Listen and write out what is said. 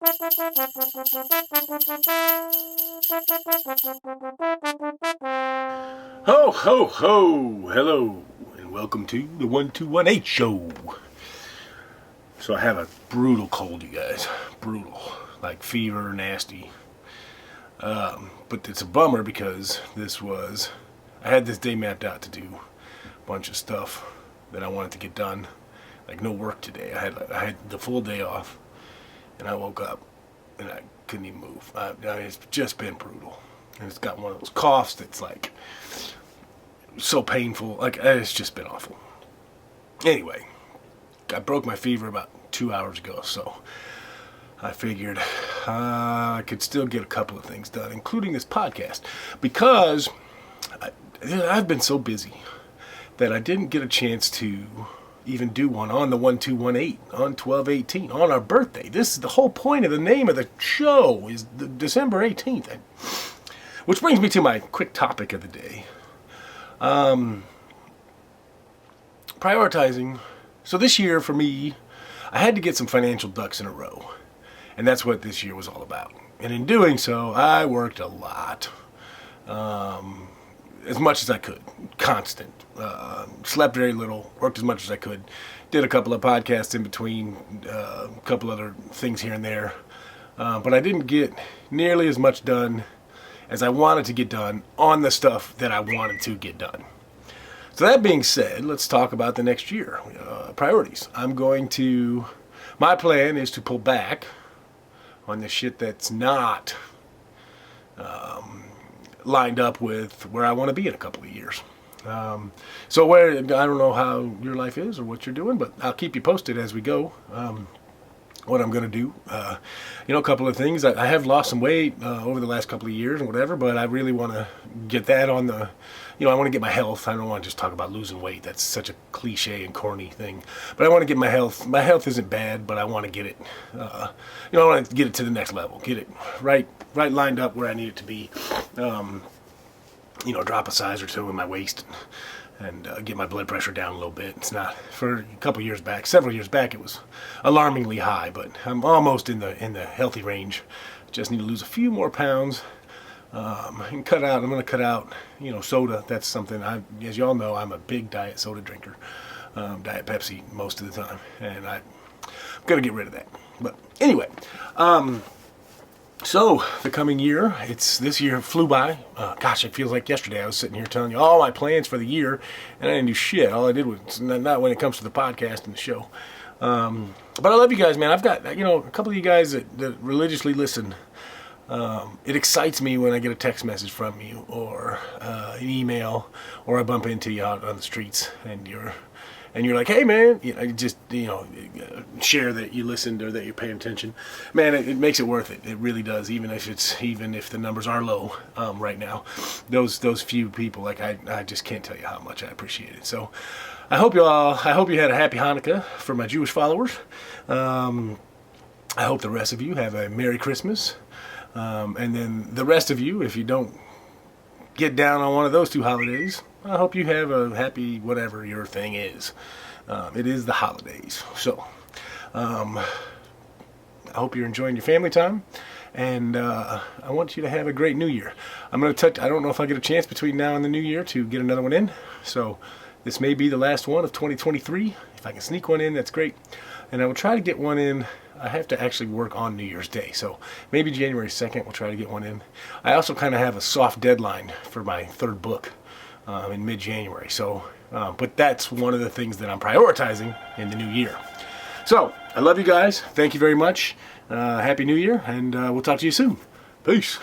Ho, ho, ho! Hello, and welcome to the 1218 show. So I have a brutal cold, you guys. Brutal. Like fever, nasty. But it's a bummer because I had this day mapped out to do a bunch of stuff that I wanted to get done. Like no work today. I had the full day off, and I woke up and I couldn't even move. It's just been brutal. And it's got one of those coughs that's like so painful. Like, it's just been awful. Anyway, I broke my fever about 2 hours ago, so I figured I could still get a couple of things done, including this podcast, because I've been so busy that I didn't get a chance to even do one on the 1218, on 12/18, on our birthday. This is the whole point of the name of the show, is the December 18th. Which brings me to my quick topic of the day. Prioritizing. So this year for me, I had to get some financial ducks in a row. And that's what this year was all about. And in doing so, I worked a lot. As much as I could. Constant. Slept very little. Worked as much as I could. Did a couple of podcasts in between. A couple other things here and there. But I didn't get nearly as much done as I wanted to get done on the stuff that I wanted to get done. So that being said, let's talk about the next year. Priorities. My plan is to pull back on the shit that's not lined up with where I want to be in a couple of years. I don't know how your life is or what you're doing, but I'll keep you posted as we go. What I'm going to do. A couple of things. I have lost some weight over the last couple of years and whatever, but I really want to get that on the, I want to get my health. I don't want to just talk about losing weight. That's such a cliche and corny thing. But I want to get my health. My health isn't bad, but I want to get it, I want to get it to the next level. Get it right lined up where I need it to be. Drop a size or two in my waist and get my blood pressure down a little bit. It's not, for several years back, it was alarmingly high, but I'm almost in the healthy range. Just need to lose a few more pounds, and I'm going to cut out, soda. That's something, as y'all know, I'm a big diet soda drinker, Diet Pepsi most of the time, and I'm going to get rid of that. But anyway, so, the coming year, this year flew by. It feels like yesterday I was sitting here telling you all my plans for the year, and I didn't do shit. All I did was, not when it comes to the podcast and the show. But I love you guys, man. I've got, a couple of you guys that religiously listen. It excites me when I get a text message from you, or an email, or I bump into you out on the streets, and you're like, hey man, share that you listened or that you're paying attention. Man, it makes it worth it. It really does. Even if the numbers are low right now, those few people, I just can't tell you how much I appreciate it. So I hope you had a happy Hanukkah for my Jewish followers. I hope the rest of you have a Merry Christmas. And then the rest of you, if you don't get down on one of those two holidays, I hope you have a happy whatever your thing is. It is the holidays. So, I hope you're enjoying your family time, and I want you to have a great New Year. I don't know if I get a chance between now and the New Year to get another one in, so this may be the last one of 2023. If I can sneak one in, that's great. And I will try to get one in. I have to actually work on New Year's Day, so maybe January 2nd we'll try to get one in. I also kind of have a soft deadline for my third book in mid-January. So, but that's one of the things that I'm prioritizing in the new year. So, I love you guys. Thank you very much. Happy New Year, and we'll talk to you soon. Peace.